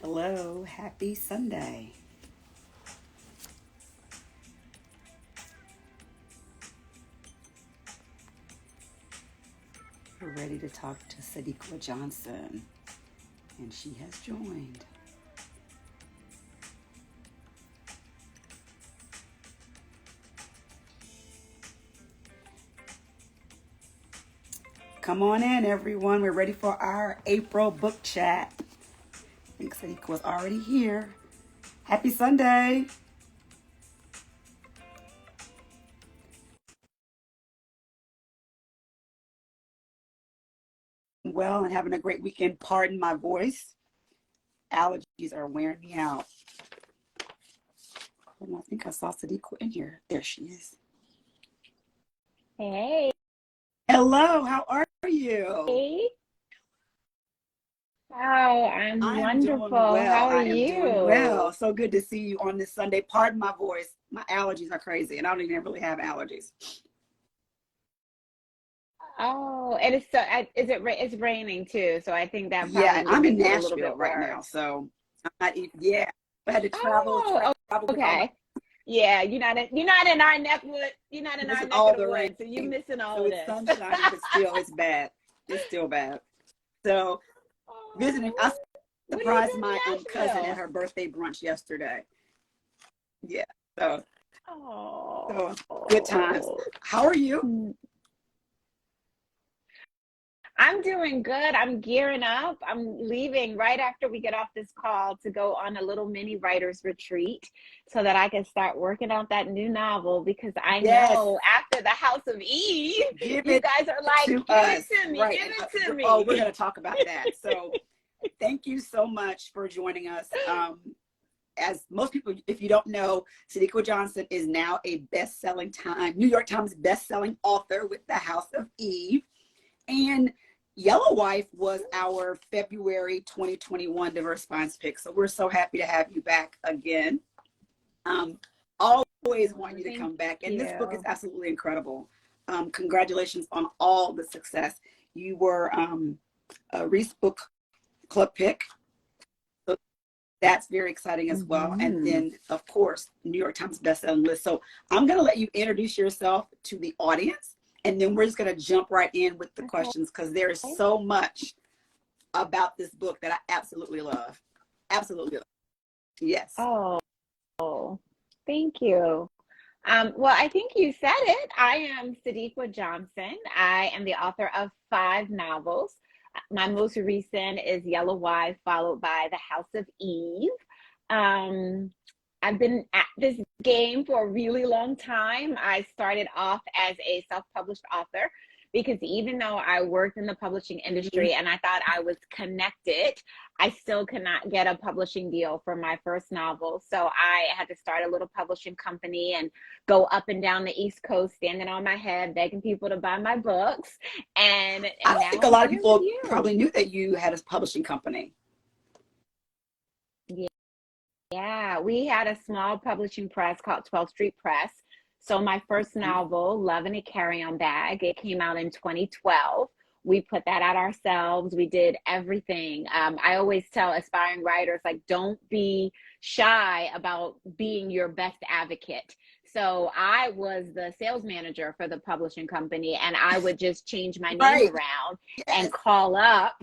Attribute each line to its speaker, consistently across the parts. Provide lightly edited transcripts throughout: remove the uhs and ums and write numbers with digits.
Speaker 1: Hello, happy Sunday. We're ready to talk to Sadeqa Johnson, and she has joined. Come on in, everyone. We're ready for our April book chat. I think Sadeqa was already here. Happy Sunday. Well, and having a great weekend. Pardon my voice. Allergies are wearing me out. I think I saw Sadiqa in here. There she is.
Speaker 2: Hey.
Speaker 1: Hello, how are you?
Speaker 2: Oh, I'm
Speaker 1: I am doing
Speaker 2: wonderful.
Speaker 1: well.
Speaker 2: How are
Speaker 1: I am doing well.
Speaker 2: you?
Speaker 1: So good to see you on this Sunday. Pardon my voice. My allergies are crazy, and I don't even really have allergies.
Speaker 2: Oh, and it's raining too, so I think that
Speaker 1: Yeah,
Speaker 2: probably
Speaker 1: and I'm in
Speaker 2: makes it a little
Speaker 1: Nashville
Speaker 2: bit
Speaker 1: right now,
Speaker 2: worse.
Speaker 1: so I'm not even. Yeah, I had to
Speaker 2: Oh,
Speaker 1: travel with all my.
Speaker 2: okay. Yeah, you're not in our
Speaker 1: Missing
Speaker 2: neck of
Speaker 1: all
Speaker 2: the
Speaker 1: the rain.
Speaker 2: woods, so you're missing all
Speaker 1: So
Speaker 2: of
Speaker 1: it's
Speaker 2: this.
Speaker 1: sunshiny, but still, it's bad. It's still bad. So visiting,
Speaker 2: Oh,
Speaker 1: I
Speaker 2: what are you
Speaker 1: surprised
Speaker 2: doing
Speaker 1: my
Speaker 2: in
Speaker 1: cousin at
Speaker 2: Nashville?
Speaker 1: her birthday brunch yesterday. Yeah, so so good times.
Speaker 2: Oh.
Speaker 1: How are you?
Speaker 2: I'm doing good. I'm gearing up. I'm leaving right after we get off this call to go on a little mini writer's retreat so that I can start working on that new novel because I
Speaker 1: Yes,
Speaker 2: know after the House of Eve,
Speaker 1: give
Speaker 2: you
Speaker 1: it
Speaker 2: guys are like,
Speaker 1: to
Speaker 2: give it
Speaker 1: us.
Speaker 2: to me,
Speaker 1: Right.
Speaker 2: give
Speaker 1: And
Speaker 2: it to
Speaker 1: oh, we're going
Speaker 2: me.
Speaker 1: to talk about that. So thank you so much for joining us. As most people, if you don't know, Sadeqa Johnson is now a New York Times best-selling author with The House of Eve. And Yellow Wife was our February 2021 Diverse Spines pick. So we're so happy to have you back again. Um, Always want
Speaker 2: Oh,
Speaker 1: you to
Speaker 2: thank
Speaker 1: come back. And this book is
Speaker 2: you.
Speaker 1: absolutely incredible. Congratulations on all the success. You were a Reese Book Club pick. So that's very exciting as well. And
Speaker 2: Mhm.
Speaker 1: then, of course, New York Times bestselling list. So I'm going to let you introduce yourself to the audience. And then we're just going to jump right in with the
Speaker 2: Okay.
Speaker 1: questions because there is so much about this book that I absolutely love. Absolutely love. Yes.
Speaker 2: Oh, thank you. Well, I think you said it. I am Sadeqa Johnson. I am the author of 5 novels. My most recent is Yellow Wife, followed by The House of Eve. Um, I've been at this game for a really long time. I started off as a self-published author because even though I worked in the publishing
Speaker 1: Mhm.
Speaker 2: industry and I thought I was connected, I still could not get a publishing deal for my first novel. So I had to start a little publishing company and go up and down the East Coast, standing on my head, begging people to buy my books.
Speaker 1: I
Speaker 2: And
Speaker 1: don't
Speaker 2: now
Speaker 1: think a
Speaker 2: I'm
Speaker 1: lot of
Speaker 2: here with
Speaker 1: people
Speaker 2: you.
Speaker 1: probably knew that you had a publishing company.
Speaker 2: Yeah, we had a small publishing press called 12th Street Press. So my first
Speaker 1: Mhm.
Speaker 2: novel, Love in a Carry-On Bag, it came out in 2012. We put that out ourselves. We did everything. I always tell aspiring writers, like, don't be shy about being your best advocate. So I was the sales manager for the publishing company, and I would just change my name
Speaker 1: Right.
Speaker 2: around and
Speaker 1: Yes.
Speaker 2: call up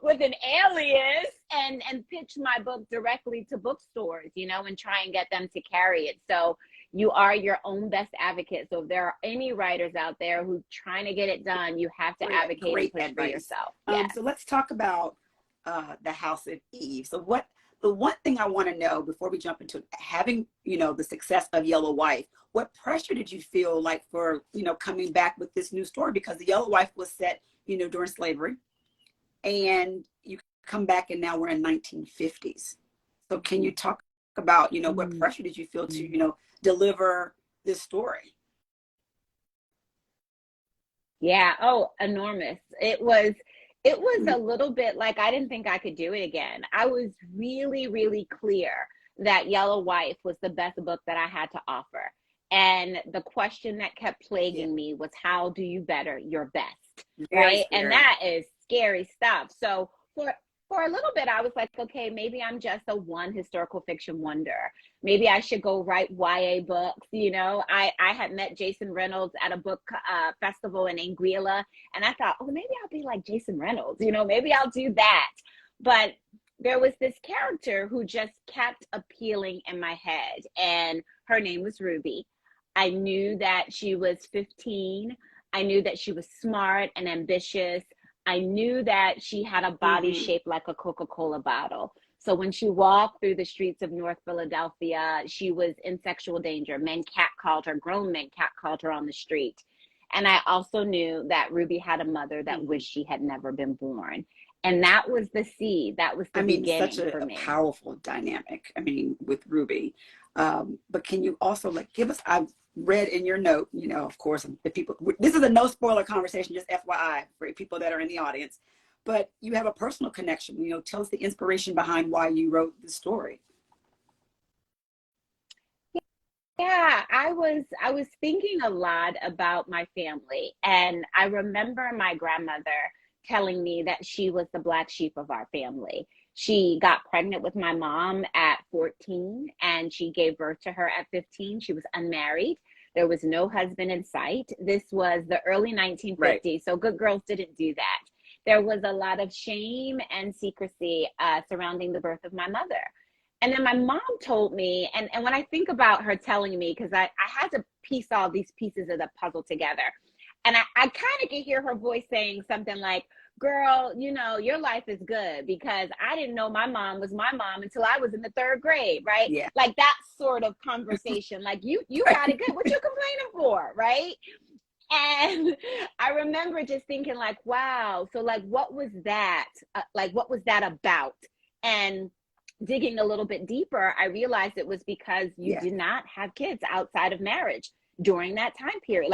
Speaker 2: with an alias and pitch my book directly to bookstores, and try and get them to carry it. So you are your own best advocate. So if there are any writers out there who trying to get it done, you have to advocate and
Speaker 1: Great
Speaker 2: push for
Speaker 1: advice.
Speaker 2: yourself. Yes.
Speaker 1: So let's talk about the House of Eve. So what the one thing I want to know before we jump into having, the success of Yellow Wife, what pressure did you feel like for, coming back with this new story? Because the Yellow Wife was set, during slavery, and you come back and now we're in 1950s. So can you talk about, what
Speaker 2: Mm.
Speaker 1: pressure did you feel to, deliver this story?
Speaker 2: Yeah. Oh, enormous. It was
Speaker 1: Mhm.
Speaker 2: a little bit like I didn't think I could do it again. I was really, really clear that Yellow Wife was the best book that I had to offer. And the question that kept
Speaker 1: Yeah,
Speaker 2: plaguing me was, how do you better your best?
Speaker 1: very
Speaker 2: Right? And
Speaker 1: scary.
Speaker 2: that is scary stuff. So for for a little bit, I was like, okay, maybe I'm just a one historical fiction wonder. Maybe I should go write YA books. I had met Jason Reynolds at a book festival in Anguilla, and I thought, oh, maybe I'll be like Jason Reynolds. Maybe I'll do that. But there was this character who just kept appealing in my head, and her name was Ruby. I knew that she was 15. I knew that she was smart and ambitious. I knew that she had a body shaped like a Coca-Cola bottle. So when she walked through the streets of North Philadelphia, she was in sexual danger. Men catcalled her, grown men catcalled her on the street. And I also knew that Ruby had a mother that wished she had never been born. And that was the seed. That was the beginning
Speaker 1: such
Speaker 2: for me.
Speaker 1: Powerful dynamic, with Ruby. But can you also give us, I've read in your note, of course, this is a no spoiler conversation, just FYI for people that are in the audience, but you have a personal connection. Tell us the inspiration behind why you wrote the story.
Speaker 2: Yeah, I was thinking a lot about my family, and I remember my grandmother telling me that she was the black sheep of our family. She got pregnant with my mom at 14, and she gave birth to her at 15. She was unmarried. There was no husband in sight. This was the early 1950s, right. So good girls didn't do that. There was a lot of shame and secrecy surrounding the birth of my mother. And then my mom told me, and when I think about her telling me, because I had to piece all these pieces of the puzzle together, and I kind of could hear her voice saying something like, girl, your life is good, because I didn't know my mom was my mom until I was in the 3rd grade, right?
Speaker 1: Yeah.
Speaker 2: Like that sort of conversation, like you got it good. What you complaining for, right? And I remember just thinking like, wow, so like, what was that? What was that about? And digging a little bit deeper, I realized it was because you did not have kids outside of marriage during that time period.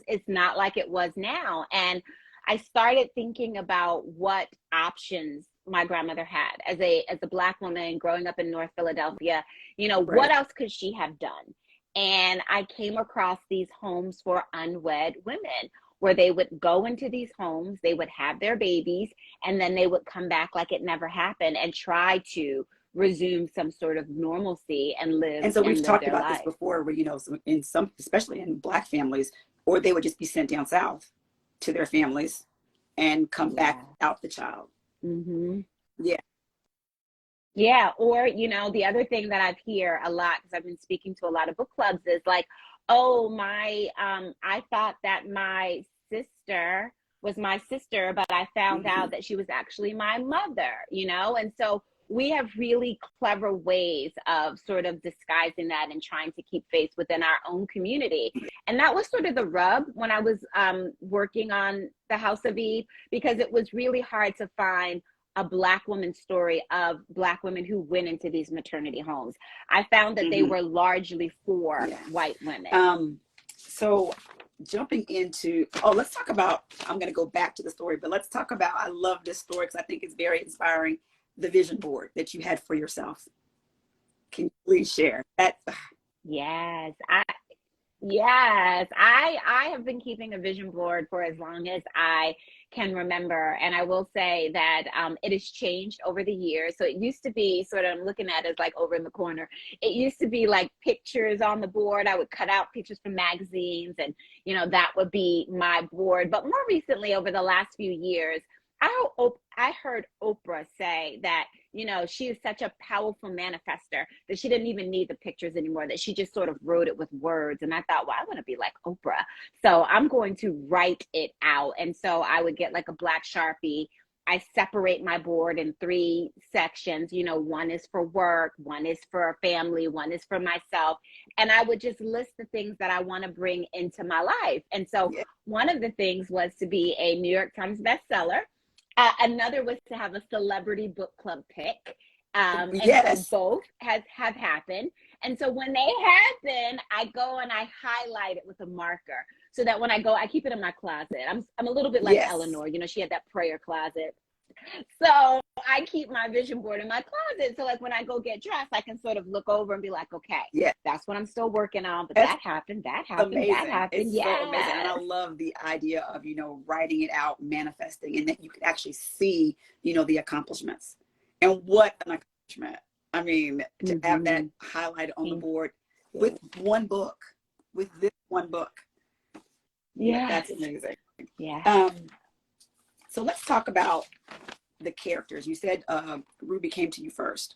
Speaker 2: It's not like it was now. And I started thinking about what options my grandmother had as a Black woman growing up in North Philadelphia. Right. What else could she have done? And I came across these homes for unwed women, where they would go into these homes, they would have their babies, and then they would come back like it never happened and try to resume some sort of normalcy and live.
Speaker 1: And so we've talked about this before, where, in some, especially in Black families, or they would just be sent down south to their families and come back out the child.
Speaker 2: Mm-hmm.
Speaker 1: Yeah.
Speaker 2: Yeah. Or, the other thing that I've heard a lot, because I've been speaking to a lot of book clubs, is like, oh, I thought that my sister was my sister, but I found out that she was actually my mother, And so we have really clever ways of sort of disguising that and trying to keep faith within our own community. And that was sort of the rub when I was working on The House of Eve, because it was really hard to find a Black woman story of Black women who went into these maternity homes. I found that they were largely for white women.
Speaker 1: So jumping into, let's talk about, I'm going to go back to the story, but let's talk about, I love this story because I think it's very inspiring, the vision board that you had for yourself. Can you please share that?
Speaker 2: Yes, I have been keeping a vision board for as long as I can remember. And I will say that it has changed over the years. So it used to be sort of, I'm looking at it like over in the corner. It used to be like pictures on the board. I would cut out pictures from magazines and, that would be my board. But more recently, over the last few years, I heard Oprah say that, she is such a powerful manifester that she didn't even need the pictures anymore, that she just sort of wrote it with words. And I thought, well, I want to be like Oprah. So I'm going to write it out. And so I would get like a black Sharpie. I separate my board in 3 sections. One is for work, one is for family, one is for myself. And I would just list the things that I want to bring into my life. And so one of the things was to be a New York Times bestseller. Another was to have a celebrity book club pick. And so both have happened. And so when they happen, I go and I highlight it with a marker so that when I go, I keep it in my closet. I'm a little bit like Eleanor, she had that prayer closet. So I keep my vision board in my closet. So like when I go get dressed, I can sort of look over and be like, okay, that's what I'm still working on. But that happened,
Speaker 1: amazing.
Speaker 2: That happened.
Speaker 1: It's so amazing. And I love the idea of, writing it out, manifesting, and that you can actually see, the accomplishments. And what an accomplishment. I mean, to have that
Speaker 2: Mm-hmm.
Speaker 1: highlighted on the
Speaker 2: Thank
Speaker 1: board with
Speaker 2: you.
Speaker 1: one book, with this one book. Yeah,
Speaker 2: Yes.
Speaker 1: that's amazing.
Speaker 2: Yes.
Speaker 1: Um, so let's talk about the characters. You said Ruby came to you first.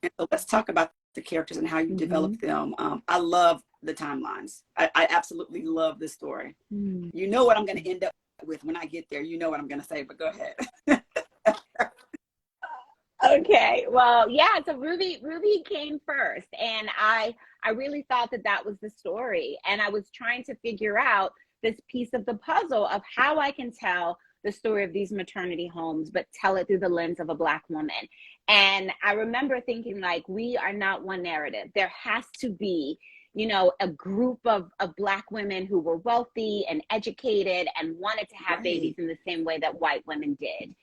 Speaker 1: And so let's talk about the characters and how you
Speaker 2: Mm-hmm.
Speaker 1: developed them. I love the timelines. I absolutely love this story.
Speaker 2: Mm.
Speaker 1: You know what I'm going to end up with when I get there. You know what I'm going to say, but go ahead.
Speaker 2: Okay. Well, yeah, so Ruby came first, and I really thought that that was the story, and I was trying to figure out this piece of the puzzle of how I can tell the story of these maternity homes, but tell it through the lens of a Black woman. And I remember thinking, like, we are not one narrative. There has to be, a group of Black women who were wealthy and educated and wanted to have babies
Speaker 1: Right.
Speaker 2: in the same way that white women did.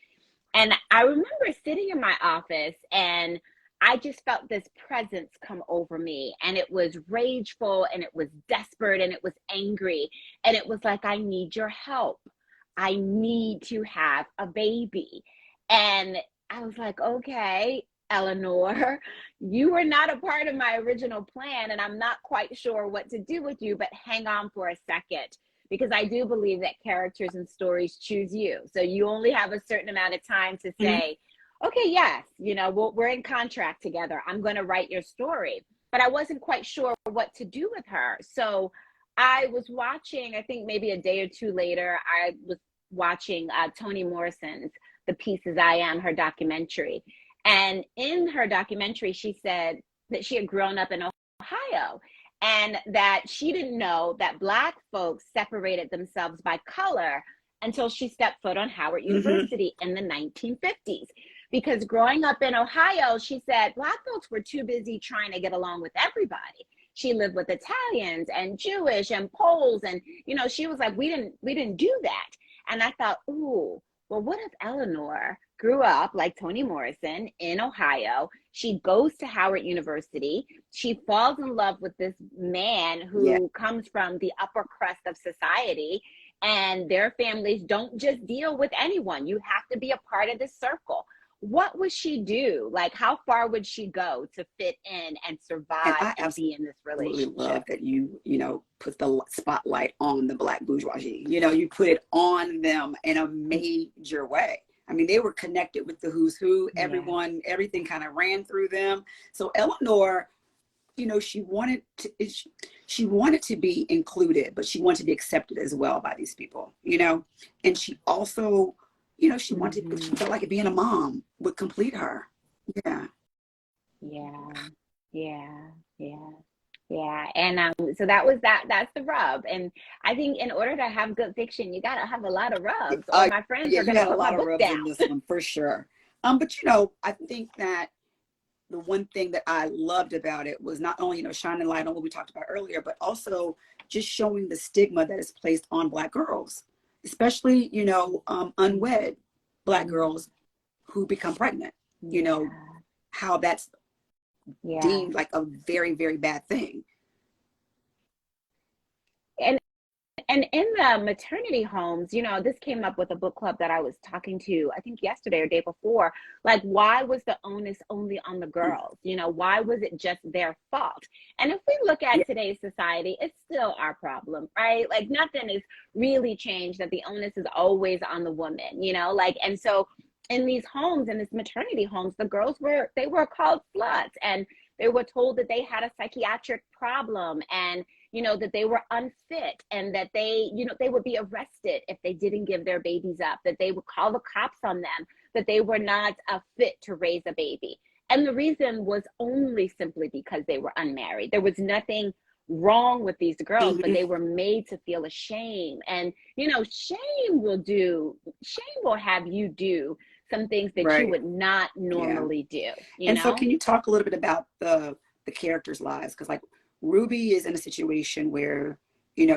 Speaker 2: And I remember sitting in my office, and I just felt this presence come over me, and it was rageful, and it was desperate, and it was angry. And it was like, I need your help. I need to have a baby. And I was like, okay, Eleanor, you were not a part of my original plan, and I'm not quite sure what to do with you, but hang on for a second, because I do believe that characters and stories choose you. So you only have a certain amount of time to
Speaker 1: Mhm.
Speaker 2: say, okay, yes, we're in contract together. I'm going to write your story. But I wasn't quite sure what to do with her. So I was watching, I think maybe a day or two later, I was watching Toni Morrison's The Pieces I Am, her documentary. And in her documentary, she said that she had grown up in Ohio, and that she didn't know that Black folks separated themselves by color until she stepped foot on Howard
Speaker 1: Mhm.
Speaker 2: University in the 1950s. Because growing up in Ohio, she said Black folks were too busy trying to get along with everybody. She lived with Italians and Jewish and Poles, and she was like, we didn't do that. And I thought, ooh, well, what if Eleanor grew up like Toni Morrison in Ohio? She goes to Howard University. She falls in love with this man
Speaker 1: Yeah.
Speaker 2: who comes from the upper crust of society, and their families don't just deal with anyone. You have to be a part of this circle. What would she do? Like, how far would she go to fit in and
Speaker 1: And
Speaker 2: survive
Speaker 1: I
Speaker 2: and be in this
Speaker 1: absolutely
Speaker 2: relationship?
Speaker 1: love that you put the spotlight on the Black bourgeoisie. You put it on them in a major way. I mean, they were connected with the who's who.
Speaker 2: Yeah.
Speaker 1: Everyone, everything kind of ran through them. So Eleanor, she wanted to be included, but she wanted to be accepted as well by these people. And she also, she
Speaker 2: Mm-hmm.
Speaker 1: felt like being a mom would complete her. Yeah.
Speaker 2: Yeah. Yeah. Yeah. Yeah. And so that's the rub. And I think in order to have good fiction, you gotta have a lot of rubs, or
Speaker 1: Uh,
Speaker 2: my friends
Speaker 1: yeah,
Speaker 2: are
Speaker 1: you
Speaker 2: gonna
Speaker 1: had a
Speaker 2: put my
Speaker 1: lot of
Speaker 2: book
Speaker 1: rubs in
Speaker 2: down.
Speaker 1: this one for sure. But I think that the one thing that I loved about it was not only, shining light on what we talked about earlier, but also just showing the stigma that is placed on Black girls, especially, unwed Black
Speaker 2: Mm,
Speaker 1: girls who become pregnant, you know,
Speaker 2: yeah.
Speaker 1: how that's
Speaker 2: Yeah.
Speaker 1: deemed like a very, very bad thing.
Speaker 2: And And in the maternity homes, this came up with a book club that I was talking to, I think yesterday or day before. Like, why was the onus only on the girls? Why was it just their fault? And if we look
Speaker 1: Yeah.
Speaker 2: at today's society, it's still our problem, right? Like, nothing is really changed, that the onus is always on the woman, like, and so in these homes, in this maternity homes, the girls they were called sluts, and they were told that they had a psychiatric problem, and that they were unfit, and that they would be arrested if they didn't give their babies up, that they would call the cops on them, that they were not fit to raise a baby. And the reason was only simply because they were unmarried. There was nothing wrong with these girls, but
Speaker 1: Mhm.
Speaker 2: they were made to feel ashamed. And, shame will have you do some things that you
Speaker 1: Right.
Speaker 2: would not
Speaker 1: Yeah.
Speaker 2: normally do,
Speaker 1: And so can you talk a little bit about the characters' lives? Because like Ruby is in a situation where,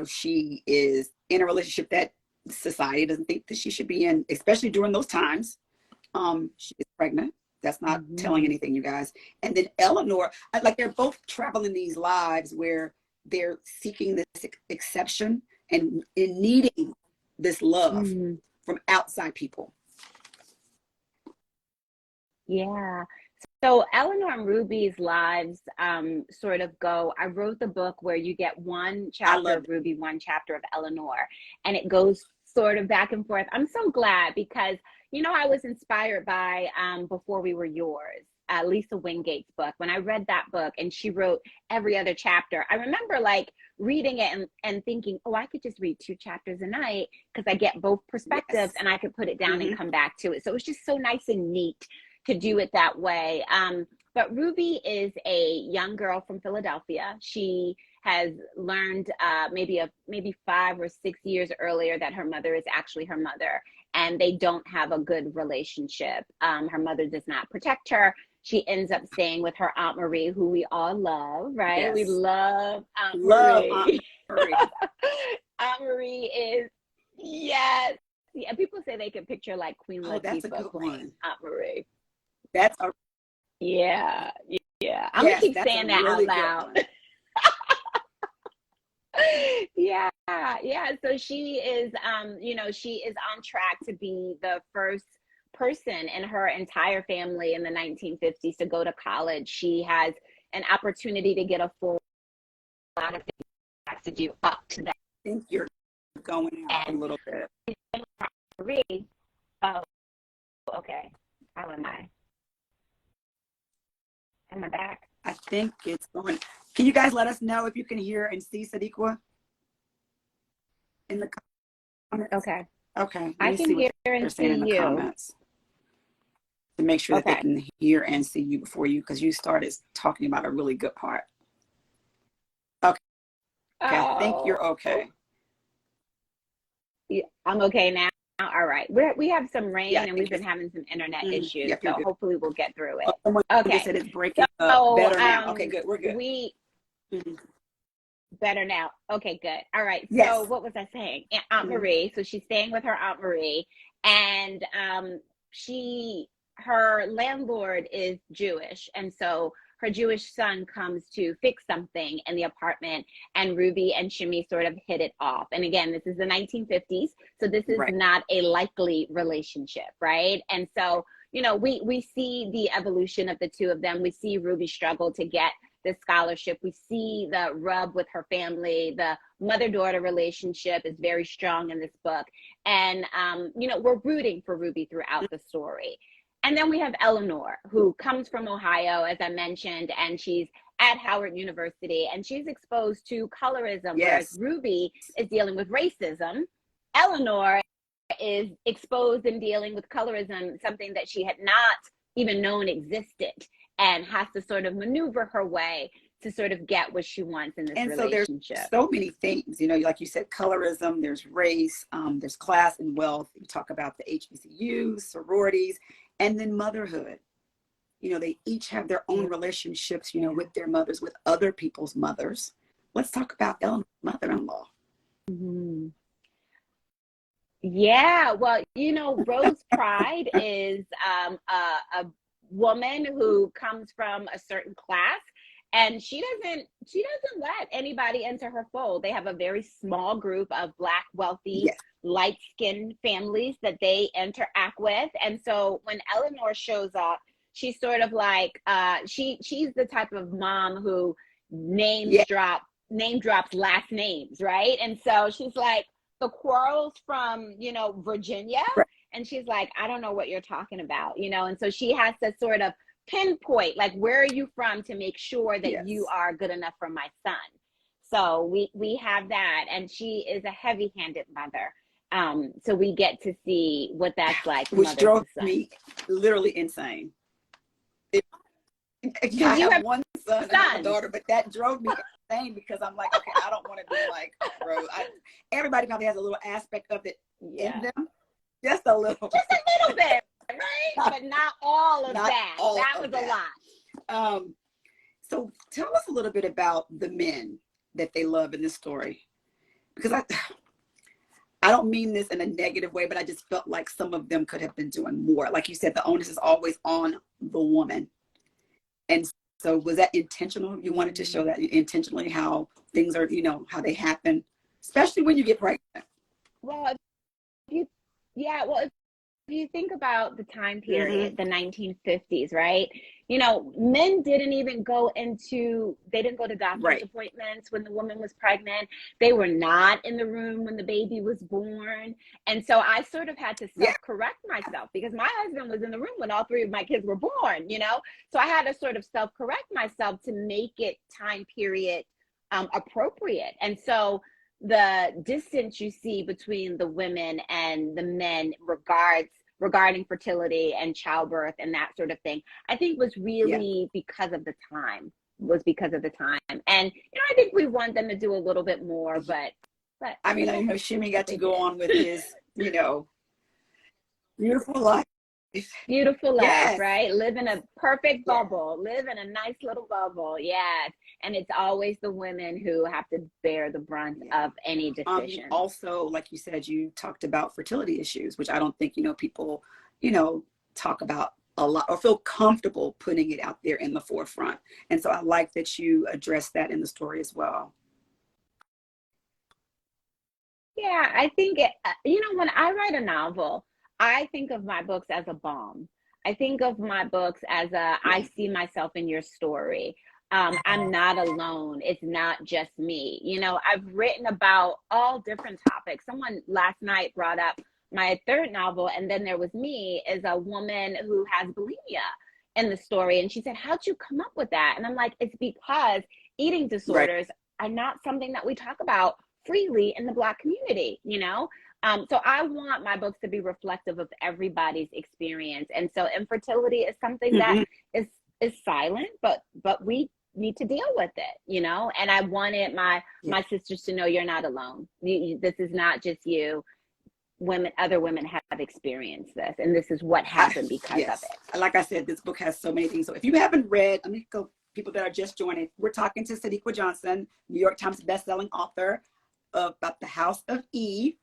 Speaker 1: she is in a relationship that society doesn't think that she should be in, especially during those times. She is pregnant. That's not telling
Speaker 2: Mm-hmm.
Speaker 1: anything, you guys. And then Eleanor, like they're both traveling these lives where they're seeking this exception and needing this love
Speaker 2: Mm-hmm.
Speaker 1: from outside people.
Speaker 2: Yeah. So Eleanor and Ruby's lives sort of go. I wrote the book where you get one
Speaker 1: I
Speaker 2: chapter
Speaker 1: love
Speaker 2: of Ruby, one chapter of Eleanor, and it goes sort of back and forth. I'm so glad because, I was inspired by Before We Were Yours, Lisa Wingate's book. When I read that book and she wrote every other chapter, I remember like reading it and thinking, oh, I could just read 2 chapters a night because I get both perspectives
Speaker 1: Yes.
Speaker 2: and I could put it down
Speaker 1: Hmm.
Speaker 2: and come back to it. So it was just so nice and neat to do it that way. But Ruby is a young girl from Philadelphia. She has learned maybe 5 or 6 years earlier that her mother is actually her mother, and they don't have a good relationship. Her mother does not protect her. She ends up staying with her Aunt Marie, who we all love, right? We
Speaker 1: Yes.
Speaker 2: love Aunt
Speaker 1: Love Aunt
Speaker 2: Marie.
Speaker 1: Marie.
Speaker 2: Aunt Marie is, yes. Yeah, people say they can picture like Queen
Speaker 1: Oh, that's a
Speaker 2: Latifah
Speaker 1: good
Speaker 2: playing
Speaker 1: one.
Speaker 2: Aunt Marie.
Speaker 1: That's a
Speaker 2: Yeah, yeah. I'm gonna
Speaker 1: yes,
Speaker 2: keep
Speaker 1: that's a
Speaker 2: saying that out
Speaker 1: really good one.
Speaker 2: loud. Yeah, yeah. So she is on track to be the first person in her entire family in the 1950s to go to college. She has an opportunity to get a full lot of things she has to do up to that.
Speaker 1: I think you're going out a
Speaker 2: And
Speaker 1: little bit.
Speaker 2: Marie, oh, okay. How am I? Am I back?
Speaker 1: I think it's going. Can you guys let us know if you can hear and see Sadeqa in the comments?
Speaker 2: Okay.
Speaker 1: Okay, let
Speaker 2: I
Speaker 1: me
Speaker 2: can
Speaker 1: see what
Speaker 2: hear
Speaker 1: they're
Speaker 2: and
Speaker 1: saying
Speaker 2: see
Speaker 1: in the
Speaker 2: you.
Speaker 1: comments to make sure that they
Speaker 2: Okay.
Speaker 1: can hear and see you before you, because you started talking about a really good part. Okay, okay, I think you're
Speaker 2: Oh,
Speaker 1: okay.
Speaker 2: yeah, I'm okay now. All right. We have some
Speaker 1: Yeah, I
Speaker 2: rain and
Speaker 1: think
Speaker 2: we've
Speaker 1: you're.
Speaker 2: been having some internet issues,
Speaker 1: Yep, you're
Speaker 2: so
Speaker 1: good.
Speaker 2: hopefully we'll get through
Speaker 1: Oh,
Speaker 2: it.
Speaker 1: someone just
Speaker 2: Okay.
Speaker 1: said it's breaking up
Speaker 2: So
Speaker 1: better now. Okay, good. We're good.
Speaker 2: we
Speaker 1: Mhm.
Speaker 2: better now. Okay, good. All right. So
Speaker 1: Yes.
Speaker 2: what was I saying? Aunt
Speaker 1: Mhm.
Speaker 2: Marie. So she's staying with her Aunt Marie, and she her landlord is Jewish, and so her Jewish son comes to fix something in the apartment, and Ruby and Shimmy sort of hit it off. And again, this is the 1950s, so this is
Speaker 1: Right.
Speaker 2: not a likely relationship, right? And so we see the evolution of the two of them. We see Ruby struggle to get the scholarship. We see the rub with her family. The mother-daughter relationship is very strong in this book. And, we're rooting for Ruby throughout the story. And then we have Eleanor, who comes from Ohio, as I mentioned, and she's at Howard University, and she's exposed to colorism, whereas
Speaker 1: Yes.
Speaker 2: Ruby is dealing with racism. Eleanor is exposed and dealing with colorism, something that she had not even known existed, and has to sort of maneuver her way to sort of get what she wants in this
Speaker 1: And so there's
Speaker 2: relationship.
Speaker 1: so many things, like you said, colorism, there's race, there's class and wealth. You talk about the HBCUs, sororities, and then motherhood. They each have their own relationships, with their mothers, with other people's mothers. Let's talk about Eleanor's mother-in-law.
Speaker 2: Mm-hmm. Yeah, well, Rose Pride is a woman who comes from a certain class, and she doesn't let anybody into her fold. They have a very small group of Black, wealthy,
Speaker 1: Yes.
Speaker 2: light-skinned families that they interact with. And so when Eleanor shows up, she's sort of like she's the type of mom who
Speaker 1: Yeah.
Speaker 2: name drops last names, right? And so she's like, the quarrels from Virginia,
Speaker 1: Right.
Speaker 2: and she's like, I don't know what you're talking about, and so she has to sort of pinpoint, like, where are you from, to make sure that you
Speaker 1: Yes.
Speaker 2: are good enough for my son. So we have that, and she is a heavy-handed mother. So we get to see what that's like,
Speaker 1: Which
Speaker 2: mother
Speaker 1: drove
Speaker 2: to son.
Speaker 1: me literally insane. I
Speaker 2: Because you
Speaker 1: have
Speaker 2: have
Speaker 1: one son and I have a
Speaker 2: sons.
Speaker 1: daughter, but that drove me insane because I'm like, okay, I don't want to be like Rose. Everybody probably has a little aspect of it in them, just a little,
Speaker 2: just a little bit, right? But not all of
Speaker 1: not
Speaker 2: that.
Speaker 1: all
Speaker 2: That
Speaker 1: of
Speaker 2: was a
Speaker 1: that.
Speaker 2: lot.
Speaker 1: So tell us a little bit about the men that they love in this story, because I don't mean this in a negative way, but I just felt like some of them could have been doing more. Like you said, the onus is always on the woman. And so was that intentional? You wanted to show that intentionally, how things are, how they happen, especially when you get pregnant.
Speaker 2: Well, if you you think about the time
Speaker 1: Mm-hmm.
Speaker 2: period, the 1950s, right? You know, men they didn't go to doctor's
Speaker 1: Right.
Speaker 2: appointments when the woman was pregnant. They were not in the room when the baby was born. And so I sort of had to
Speaker 1: Yeah.
Speaker 2: self-correct myself because my husband was in the room when all three of my kids were born, you know? So I had to sort of self-correct myself to make it time period appropriate. And so the distance you see between the women and the men regarding fertility and childbirth and that sort of thing, I think was
Speaker 1: Yeah.
Speaker 2: really because of the time. Was because of the time. And you know, I think we want them to do a little bit more, but
Speaker 1: I mean,
Speaker 2: you know,
Speaker 1: Shimmy
Speaker 2: but
Speaker 1: got to
Speaker 2: they
Speaker 1: go
Speaker 2: did.
Speaker 1: on with his, beautiful life.
Speaker 2: Beautiful life,
Speaker 1: Yes.
Speaker 2: right? Live in a perfect
Speaker 1: Yeah.
Speaker 2: bubble, live in a nice little bubble. Yes. And it's always the women who have to bear the brunt
Speaker 1: Yeah.
Speaker 2: of any
Speaker 1: You
Speaker 2: decisions.
Speaker 1: also, like you said, you talked about fertility issues, which I don't think, people, talk about a lot or feel comfortable putting it out there in the forefront. And so I like that you address that in the story as well.
Speaker 2: Yeah, I think you know, when I write a novel, I think of my books as a balm. I think of my books as I
Speaker 1: Yeah.
Speaker 2: see myself in your story. I'm not alone. It's not just me. You know, I've written about all different topics. Someone last night brought up my third novel, and then there was me, as a woman who has bulimia in the story. And she said, "How'd you come up with that?" And I'm like, it's because eating
Speaker 1: Right.
Speaker 2: disorders are not something that we talk about freely in the Black community, you know? So I want my books to be reflective of everybody's experience. And so infertility is something that
Speaker 1: Hmm.
Speaker 2: is is silent, but we need to deal with it, you know? And I wanted
Speaker 1: Yeah.
Speaker 2: my sisters to know you're not alone. This is not just you. Other women have experienced this, and this is what happened because of
Speaker 1: Yes.
Speaker 2: it.
Speaker 1: Like I said, this book has so many things. So if you haven't read, let me go, people that are just joining, we're talking to Sadeqa Johnson, New York Times bestselling author about the House of E.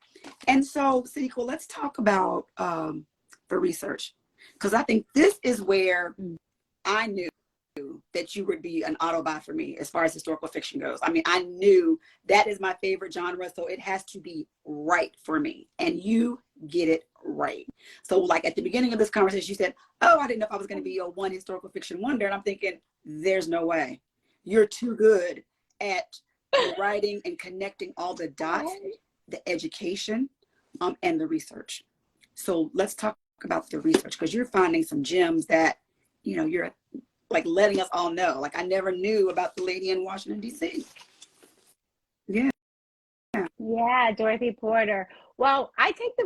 Speaker 1: And so, Sadeqa, let's talk about the research. Because I think this is where
Speaker 2: Mm.
Speaker 1: I knew that you would be an auto buy for me as far as historical fiction goes. I mean, I knew that is my favorite genre, so it has to be right for me. And you get it right. So, like at the beginning of this conversation, you said, "Oh, I didn't know if I was going to be a one historical fiction wonder." And I'm thinking, there's no way. You're too good at the writing and connecting all the dots, the education, and the research. So let's talk about the research because you're finding some gems that, you're like letting us all know. Like I never knew about the lady in Washington, D.C. Yeah.
Speaker 2: Yeah, Dorothy Porter. Well, I take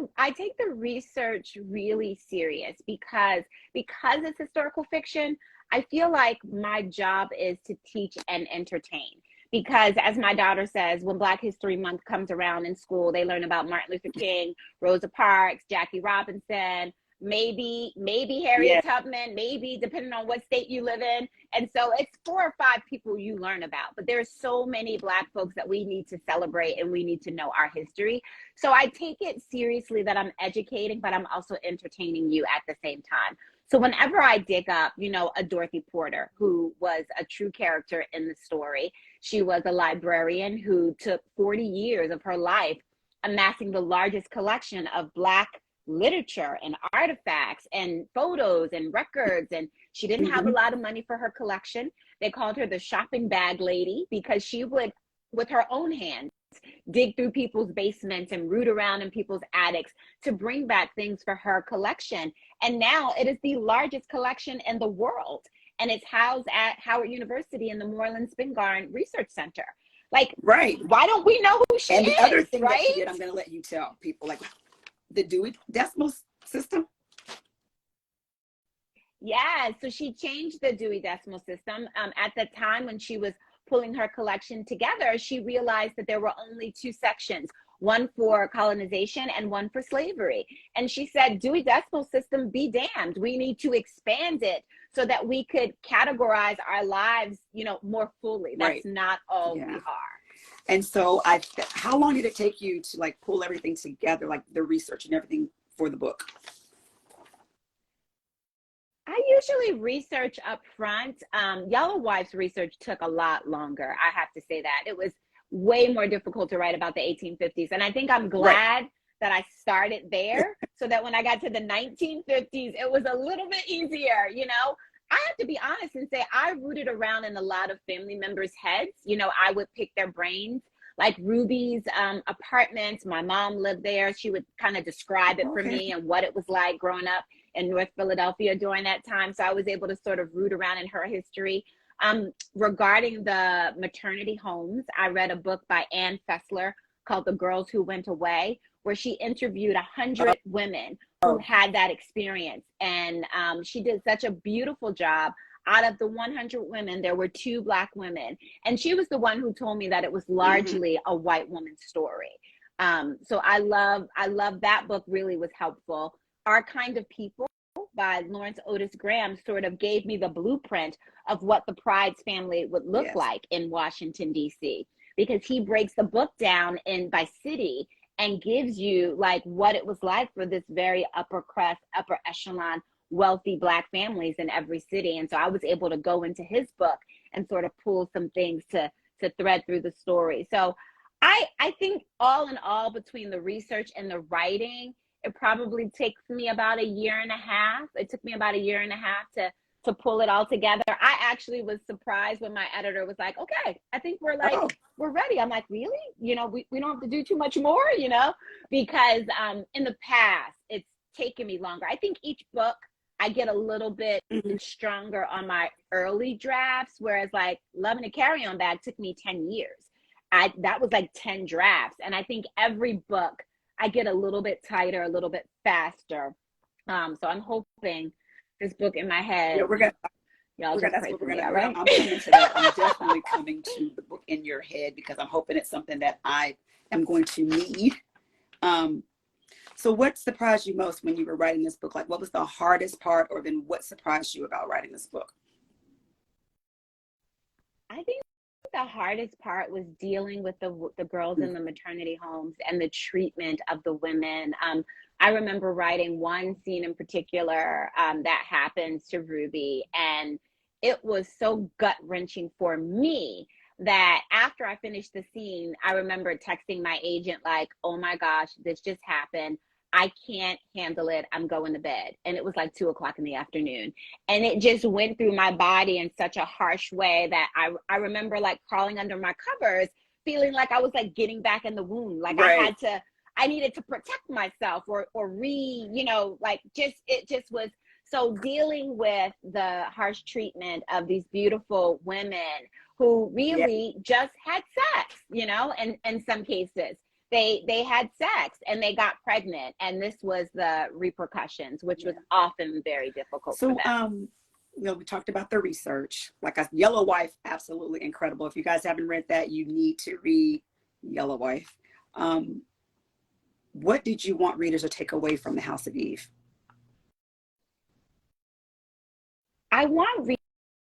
Speaker 2: the research really serious because it's historical fiction. I feel like my job is to teach and entertain. Because as my daughter says, when Black History Month comes around in school, they learn about Martin Luther King, Rosa Parks, Jackie Robinson, maybe
Speaker 1: Yeah.
Speaker 2: Harriet Tubman, maybe depending on what state you live in. And so it's 4 or 5 people you learn about, but there's so many Black folks that we need to celebrate and we need to know our history. So I take it seriously that I'm educating, but I'm also entertaining you at the same time. So whenever I dig up, you know, a Dorothy Porter, who was a true character in the story, she was a librarian who took 40 years of her life amassing the largest collection of Black literature and artifacts and photos and records, and she didn't have a
Speaker 1: Mm-hmm.
Speaker 2: lot of money for her collection. They called her the shopping bag lady because she would, with her own hands, dig through people's basements and root around in people's attics to bring back things for her collection. And now it is the largest collection in the world, and it's housed at Howard University in the Moreland Spingarn Research Center. Like,
Speaker 1: Right.
Speaker 2: why don't we know who she
Speaker 1: And the other
Speaker 2: is,
Speaker 1: thing that she
Speaker 2: right?
Speaker 1: did, I'm going to let you tell people, like the Dewey Decimal System.
Speaker 2: Yeah, so she changed the Dewey Decimal System. At the time when she was pulling her collection together, she realized that there were only 2 sections, one for colonization and one for slavery. And she said, Dewey Decimal System be damned. We need to expand it so that we could categorize our lives, you know, more fully. That's
Speaker 1: Right.
Speaker 2: not all
Speaker 1: Yeah.
Speaker 2: we are.
Speaker 1: And so how long did it take you to like pull everything together, like the research and everything for the book?
Speaker 2: I usually research up front. Yellow Wife's research took a lot longer. I have to say that. It was way more difficult to write about the 1850s. And I think I'm
Speaker 1: Right.
Speaker 2: glad that I started there so that when I got to the 1950s, it was a little bit easier, you know? I have to be honest and say I rooted around in a lot of family members' heads. You know, I would pick their brains. Like Ruby's apartment, my mom lived there. She would kind of describe it for
Speaker 1: Okay.
Speaker 2: me and what it was like growing up in North Philadelphia during that time. So I was able to sort of root around in her history. Regarding the maternity homes, I read a book by Ann Fessler called The Girls Who Went Away, where she interviewed 100 women who had that experience. And she did such a beautiful job. Out of the 100 women, there were 2 Black women. And she was the one who told me that it was largely a white woman's story. So I love that book, really was helpful. Our Kind of People by Lawrence Otis Graham sort of gave me the blueprint of what the Pride's family would look like in Washington, D.C., because he breaks the book down by city and gives you like what it was like for this very upper crust, upper echelon, wealthy Black families in every city. And so I was able to go into his book and sort of pull some things to thread through the story. So I think all in all, between the research and the writing, it probably takes me about a year and a half. It took me about a year and a half to pull it all together. I actually was surprised when my editor was like, okay, I think we're ready. I'm like, really? You know, we don't have to do too much more, you know, because in the past, it's taken me longer. I think each book, I get a little bit stronger on my early drafts, whereas like Loving a Carry-On Bag took me 10 years. That was like 10 drafts. And I think every book, I get a little bit tighter, a little bit faster. So I'm hoping this book in my head.
Speaker 1: Yeah, we're gonna
Speaker 2: all right?
Speaker 1: I'm coming to that. I'm definitely coming to the book in your head because I'm hoping it's something that I am going to need. So what surprised you most when you were writing this book? Like, what was the hardest part, or then what surprised you about writing this book?
Speaker 2: I think the hardest part was dealing with the girls in the maternity homes and the treatment of the women. I remember writing one scene in particular that happens to Ruby, and it was so gut-wrenching for me that after I finished the scene, I remember texting my agent like, oh my gosh, this just happened. I can't handle it. I'm going to bed. And it was like 2:00 in the afternoon. And it just went through my body in such a harsh way that I remember like crawling under my covers, feeling like I was like getting back in the womb. Like I needed to protect myself or it just was. So dealing with the harsh treatment of these beautiful women who really just had sex, you know, and in some cases they had sex and they got pregnant, and this was the repercussions, which was often very difficult for them.
Speaker 1: You know, we talked about the research. Like Yellow Wife, absolutely incredible. If you guys haven't read that, you need to read Yellow Wife. What did you want readers to take away from The House of Eve?
Speaker 2: I want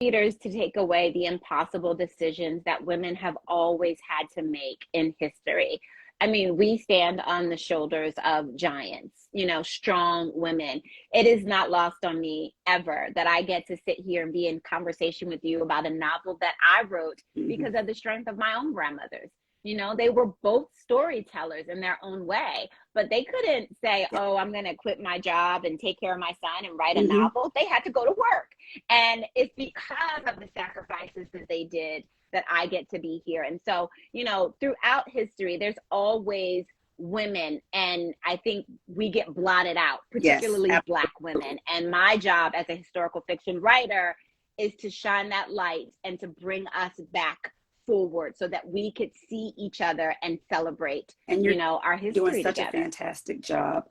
Speaker 2: readers to take away the impossible decisions that women have always had to make in history. I mean, we stand on the shoulders of giants, you know, strong women. It is not lost on me ever that I get to sit here and be in conversation with you about a novel that I wrote because of the strength of my own grandmothers. You know, they were both storytellers in their own way, but they couldn't say, oh, I'm going to quit my job and take care of my son and write a novel. They had to go to work. And it's because of the sacrifices that they did that I get to be here. And so, you know, throughout history, there's always women. And I think we get blotted out, particularly Black women. And my job as a historical fiction writer is to shine that light and to bring us back forward so that we could see each other and celebrate, and you know, our history
Speaker 1: doing such
Speaker 2: together.
Speaker 1: A fantastic job.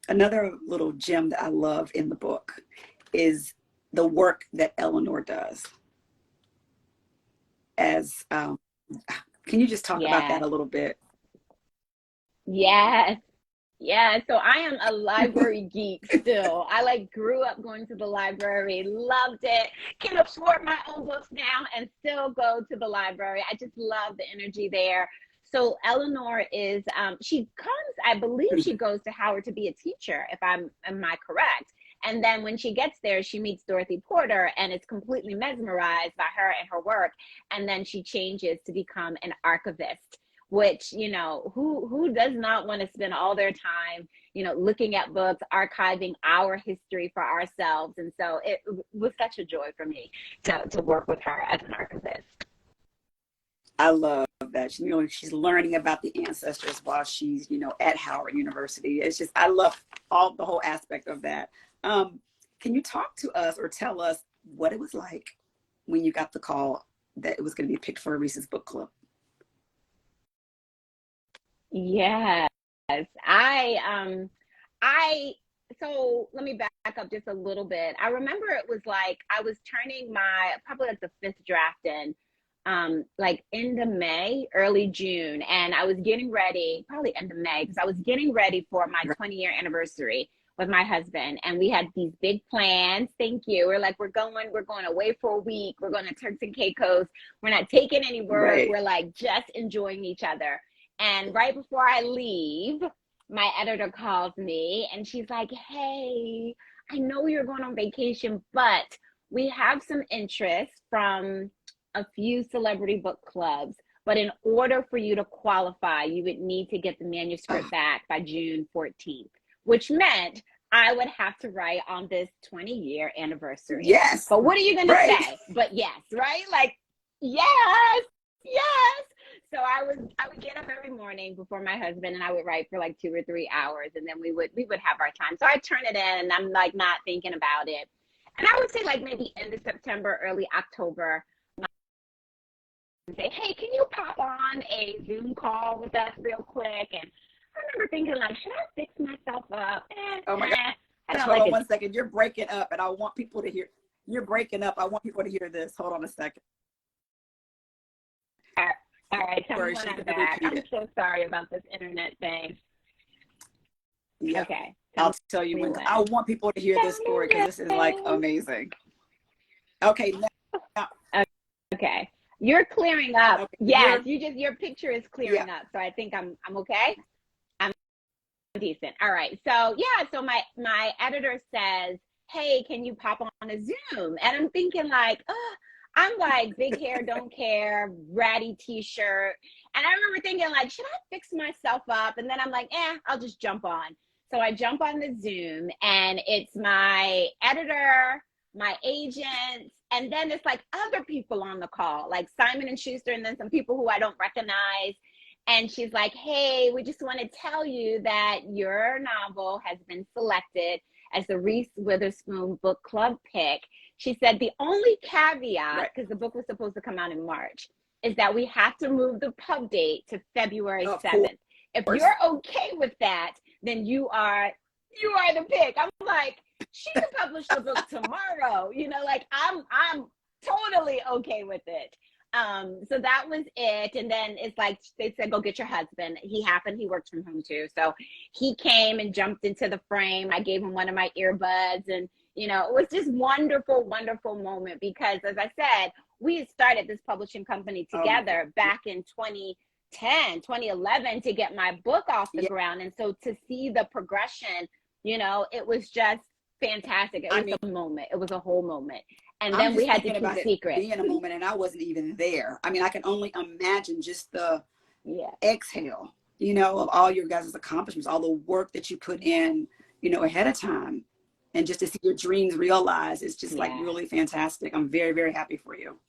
Speaker 1: Another little gem that I love in the book is the work that Eleanor does. As can you just talk about that a little bit?
Speaker 2: Yes. Yeah, so I am a library geek still. I like grew up going to the library, loved it, can afford my own books now and still go to the library. I just love the energy there. So Eleanor is, she comes, I believe she goes to Howard to be a teacher, if am I correct? And then when she gets there, she meets Dorothy Porter and is completely mesmerized by her and her work. And then she changes to become an archivist, which, who does not want to spend all their time, looking at books, archiving our history for ourselves. And so it was such a joy for me to work with her as an archivist.
Speaker 1: I love that. She's learning about the ancestors while she's, at Howard University. It's just, I love the whole aspect of that. Can you talk to us or tell us what it was like when you got the call that it was going to be picked for a Reese's Book Club?
Speaker 2: Yes. So let me back up just a little bit. I remember it was like I was turning probably like the fifth draft in, like end of May, early June. And I was getting ready, probably end of May, because I was getting ready for my 20-year anniversary with my husband. And we had these big plans. Thank you. We're like, we're going away for a week. We're going to Turks and Caicos. We're not taking any work.
Speaker 1: Right.
Speaker 2: We're like just enjoying each other. And right before I leave, my editor calls me and she's like, hey, I know you're going on vacation, but we have some interest from a few celebrity book clubs. But in order for you to qualify, you would need to get the manuscript back by June 14th, which meant I would have to write on this 20-year anniversary.
Speaker 1: Yes.
Speaker 2: But what are you going to say? But yes, right? Like, yes. So I would get up every morning before my husband and I would write for like 2 or 3 hours, and then we would have our time. So I turn it in and I'm like not thinking about it. And I would say like maybe end of September, early October, say, hey, can you pop on a Zoom call with us real quick? And I remember thinking like, should I fix myself up?
Speaker 1: Oh my God. Hold on 1 second. You're breaking up and I want people to hear. You're breaking up. I want people to hear this. Hold on a second.
Speaker 2: All right, tell me when I'm back. I'm so sorry about this internet thing.
Speaker 1: Yeah.
Speaker 2: Okay.
Speaker 1: I'll tell you when. I want people to hear this story because this is like amazing. Okay. Now.
Speaker 2: Okay. You're clearing up.
Speaker 1: Okay.
Speaker 2: Yes, your picture is clearing up. So I think I'm okay. I'm decent. All right. So so my editor says, hey, can you pop on a Zoom? And I'm thinking like, I'm like big hair, don't care, ratty t-shirt. And I remember thinking like, should I fix myself up? And then I'm like, I'll just jump on. So I jump on the Zoom and it's my editor, my agent, and then it's like other people on the call, like Simon and Schuster, and then some people who I don't recognize. And she's like, hey, we just want to tell you that your novel has been selected as the Reese Witherspoon Book Club pick. She said the only caveat, because the book was supposed to come out in March, is that we have to move the pub date to February 7th. If you're okay with that, then you are the pick. I'm like, she can publish the book tomorrow. Like I'm totally okay with it. So that was it. And then it's like, they said, go get your husband. He works from home too. So he came and jumped into the frame. I gave him one of my earbuds and, it was just wonderful, wonderful moment because as I said, we had started this publishing company together back in 2011 to get my book off the ground. And so to see the progression, it was just fantastic. It was a moment. It was a whole moment. And then we had to keep it secret.
Speaker 1: Being a moment, and I wasn't even there. I mean, I can only imagine just the exhale, of all your guys' accomplishments, all the work that you put in, ahead of time. And just to see your dreams realized, it's just like really fantastic. I'm very, very happy for you.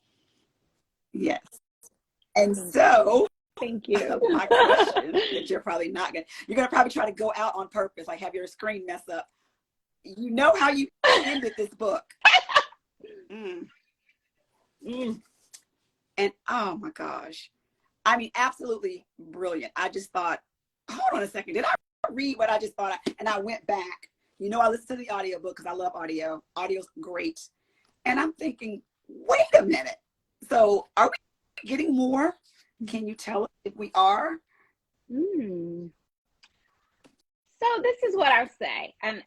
Speaker 1: Yes. And so,
Speaker 2: thank you.
Speaker 1: My question that you're probably not you're going to probably try to go out on purpose, like have your screen mess up. You know how you ended this book. And oh my gosh. I mean, absolutely brilliant. I just thought, hold on a second. Did I read what I just thought? And I went back. I listened to the audiobook because I love audio. Audio's great. And I'm thinking, wait a minute. So are we getting more? Can you tell us if we are?
Speaker 2: So this is what I'll say. And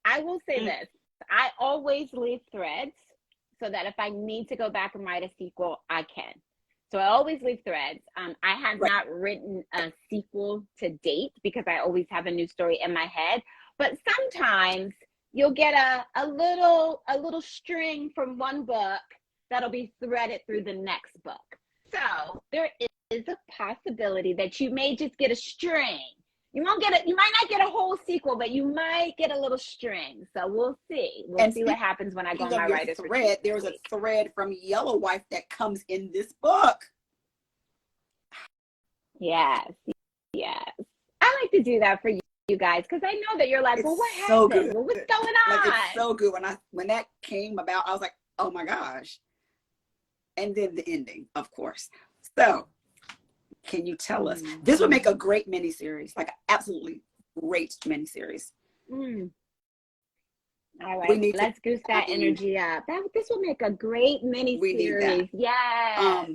Speaker 2: I will say this. I always leave threads so that if I need to go back and write a sequel, I can. So I always leave threads. I have not written a sequel to date because I always have a new story in my head. But sometimes you'll get a little string from one book that'll be threaded through the next book. So there is a possibility that you may just get a string. You might not get a whole sequel, but you might get a little string. So we'll see. We'll see what happens when I go on my writer's retreat.
Speaker 1: There's a thread from Yellow Wife that comes in this book.
Speaker 2: Yes. I like to do that for you guys, because I know that you're like, well, what happened?
Speaker 1: So good.
Speaker 2: Well, what's going on?
Speaker 1: Like, it's so good. When that came about, I was like, oh my gosh. And then the ending, of course. So can you tell us? This would make a great miniseries, like absolutely great miniseries.
Speaker 2: All right, let's goose that energy up. This will make a great miniseries. Yes.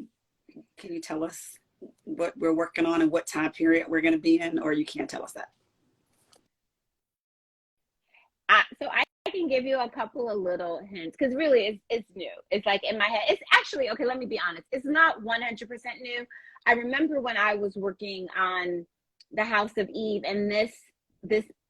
Speaker 1: Can you tell us what we're working on and what time period we're going to be in, or you can't tell us that?
Speaker 2: So I can give you a couple of little hints, because really it's new. It's like in my head. It's actually, okay, let me be honest. It's not 100% new. I remember when I was working on The House of Eve, and this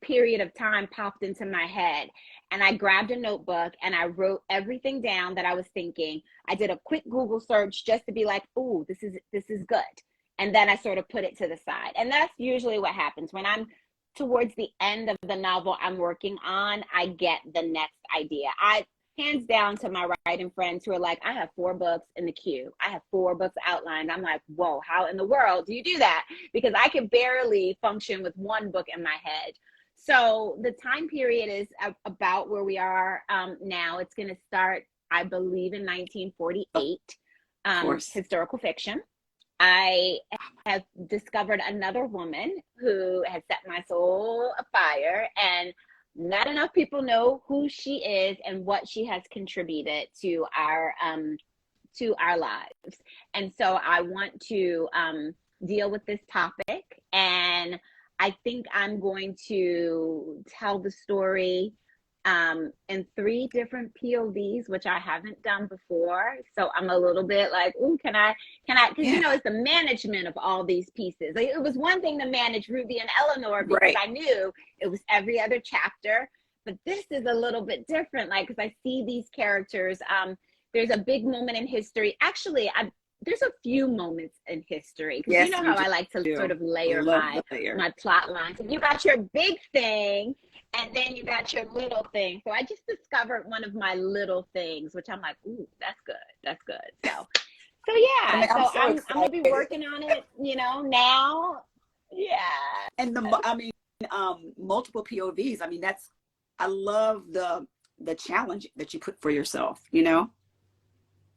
Speaker 2: period of time popped into my head, and I grabbed a notebook and I wrote everything down that I was thinking. I did a quick Google search just to be like, ooh, this is good. And then I sort of put it to the side. And that's usually what happens when I'm towards the end of the novel I'm working on. I get the next idea. Hands down to my writing friends who are like, I have 4 books in the queue. I have 4 books outlined. I'm like, whoa, how in the world do you do that? Because I can barely function with 1 book in my head. So the time period is about where we are now. It's going to start, I believe, in 1948, historical fiction. I have discovered another woman who has set my soul afire, and not enough people know who she is and what she has contributed to our lives. And so I want to deal with this topic, and I think I'm going to tell the story in 3 different POVs, which I haven't done before. So I'm a little bit like, ooh, can I, because you know, it's the management of all these pieces. Like, it was one thing to manage Ruby and Eleanor because I knew it was every other chapter, but this is a little bit different. Like, because I see these characters, there's a big moment in history. Actually, there's a few moments in history, because you know how I like to sort of layer my plot lines. And you got your big thing, and then you got your little thing. So I just discovered one of my little things, which I'm like, ooh, that's good. That's good. So yeah. I'm gonna be working on it, you know, now. Yeah.
Speaker 1: And multiple POVs. I mean, I love the challenge that you put for yourself, you know?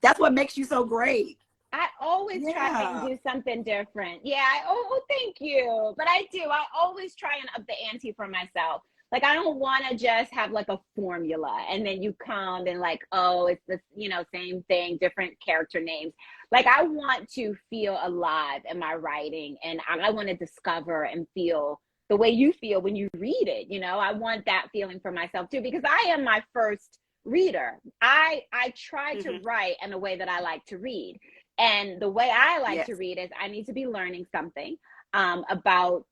Speaker 1: That's what makes you so great.
Speaker 2: I always try and do something different. Yeah. Oh, thank you. But I do. I always try and up the ante for myself. Like, I don't want to just have like a formula and then you come and like, oh, it's the, you know, same thing, different character names. Like, I want to feel alive in my writing, and I want to discover and feel the way you feel when you read it. You know, I want that feeling for myself too, because I am my first reader. I try to write in a way that I like to read. And the way I like to read is I need to be learning something about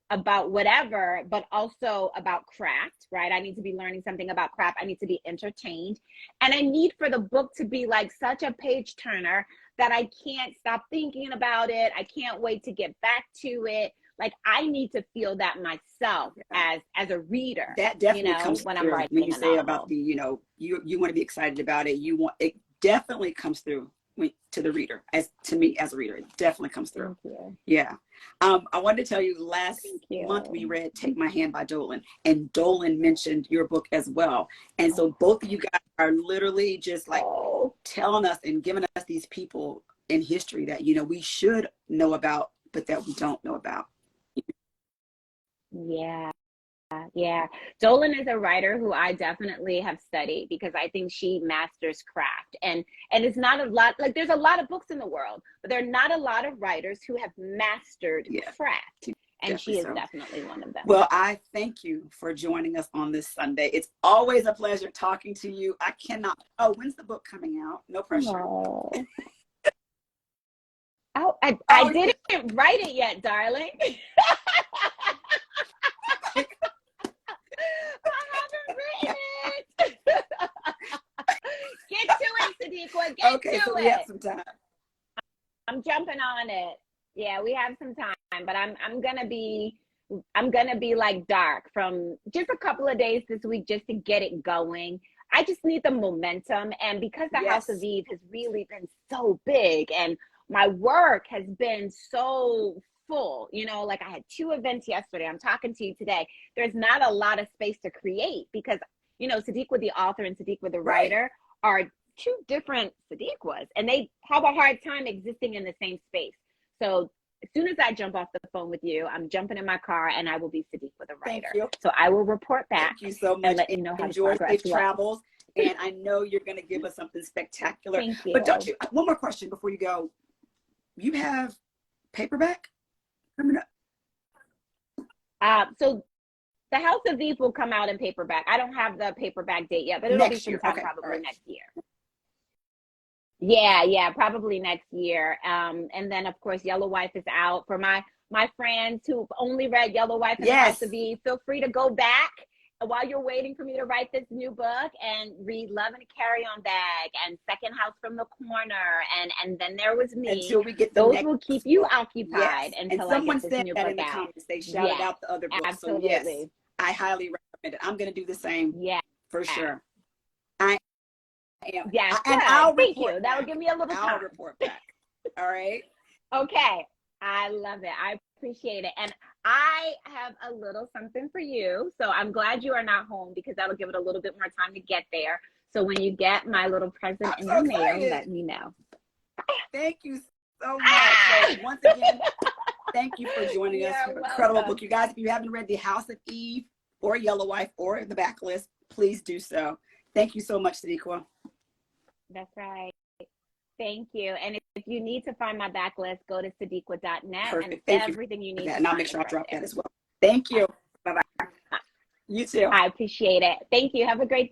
Speaker 2: whatever, but also about craft, right? I need to be learning something about craft. I need to be entertained. And I need for the book to be like such a page turner that I can't stop thinking about it. I can't wait to get back to it. Like, I need to feel that myself as a reader.
Speaker 1: That definitely comes
Speaker 2: when
Speaker 1: through.
Speaker 2: I'm writing
Speaker 1: when you say about the, you know, you want to be excited about it. It definitely comes through to the reader. As to me as a reader, it definitely comes through. Yeah. I wanted to tell you, last month we read Take My Hand by Dolan, and Dolan mentioned your book as well. And so both of you guys are literally just like telling us and giving us these people in history that, you know, we should know about, but that we don't know about.
Speaker 2: Yeah. Dolan is a writer who I definitely have studied, because I think she masters craft. And it's not a lot, like, there's a lot of books in the world, but there are not a lot of writers who have mastered craft. And she is definitely one of them.
Speaker 1: Well, I thank you for joining us on this Sunday. It's always a pleasure talking to you. I cannot. Oh, when's the book coming out? No pressure.
Speaker 2: I didn't write it yet, darling. I haven't written it. Get to it, Sadeqa. Get to it.
Speaker 1: So we have some time.
Speaker 2: I'm jumping on it. Yeah, we have some time, but I'm gonna be like dark from just a couple of days this week just to get it going. I just need the momentum. And because the House of
Speaker 1: Yes.
Speaker 2: Eve has really been so big and my work has been so full, like I had two events yesterday. I'm talking to you today. There's not a lot of space to create because, Sadeqa the author and Sadeqa the
Speaker 1: Right.
Speaker 2: writer are two different Sadeqas and they have a hard time existing in the same space. So as soon as I jump off the phone with you, I'm jumping in my car and I will be Sadeqa the
Speaker 1: Thank
Speaker 2: writer.
Speaker 1: you.
Speaker 2: So I will report back
Speaker 1: Thank you so
Speaker 2: and
Speaker 1: much.
Speaker 2: let you know how the
Speaker 1: Enjoy
Speaker 2: progress
Speaker 1: safe
Speaker 2: was.
Speaker 1: travels. And I know you're going to give us something spectacular.
Speaker 2: Thank
Speaker 1: But don't
Speaker 2: you.
Speaker 1: you, one more question before you go. You have paperback coming up?
Speaker 2: So the House of Eve will come out in paperback. I don't have the paperback date yet, but it'll be
Speaker 1: Next year.
Speaker 2: sometime
Speaker 1: Okay. All
Speaker 2: probably
Speaker 1: right.
Speaker 2: next year. Yeah, probably next year. And then of course Yellow Wife is out. For my friends who've only read Yellow Wife and the House
Speaker 1: Yes.
Speaker 2: of Eve, feel free to go back while you're waiting for me to write this new book and read Love in a Carry-On Bag and Second House from the Corner and Then There Was Me.
Speaker 1: Until we get the
Speaker 2: Those
Speaker 1: next
Speaker 2: will keep you
Speaker 1: book. Yes.
Speaker 2: occupied
Speaker 1: And
Speaker 2: until I get
Speaker 1: someone
Speaker 2: this
Speaker 1: said
Speaker 2: new
Speaker 1: that
Speaker 2: book
Speaker 1: in the
Speaker 2: out.
Speaker 1: comments. They shouted
Speaker 2: Yes,
Speaker 1: out the other books. So yes,
Speaker 2: absolutely.
Speaker 1: I highly recommend it. I'm going to do the same
Speaker 2: Yeah.
Speaker 1: for sure. I am.
Speaker 2: Yes,
Speaker 1: And
Speaker 2: good.
Speaker 1: I'll
Speaker 2: Thank you.
Speaker 1: report
Speaker 2: That will
Speaker 1: back.
Speaker 2: give me a little
Speaker 1: I'll
Speaker 2: time.
Speaker 1: report back. All right.
Speaker 2: Okay. I love it. I appreciate it. And I have a little something for you. So I'm glad you are not home because that'll give it a little bit more time to get there. So when you get my little present
Speaker 1: I'm
Speaker 2: in
Speaker 1: so
Speaker 2: the mail,
Speaker 1: excited.
Speaker 2: let me know.
Speaker 1: Thank you so much. So once again, thank you for joining us.
Speaker 2: You're
Speaker 1: Incredible
Speaker 2: welcome.
Speaker 1: book. You guys, if you haven't read The House of Eve or Yellow Wife or The Backlist, please do so. Thank you so much, Sadeqa.
Speaker 2: That's right. Thank you. And if you need to find my backlist, go to sadeqa.net and
Speaker 1: Perfect. Thank you
Speaker 2: everything you
Speaker 1: for
Speaker 2: need
Speaker 1: that.
Speaker 2: to
Speaker 1: And I'll
Speaker 2: find
Speaker 1: make
Speaker 2: is
Speaker 1: sure I
Speaker 2: right
Speaker 1: drop
Speaker 2: there.
Speaker 1: that as well. Thank you. Bye-bye. You too.
Speaker 2: I appreciate it. Thank you. Have a great day.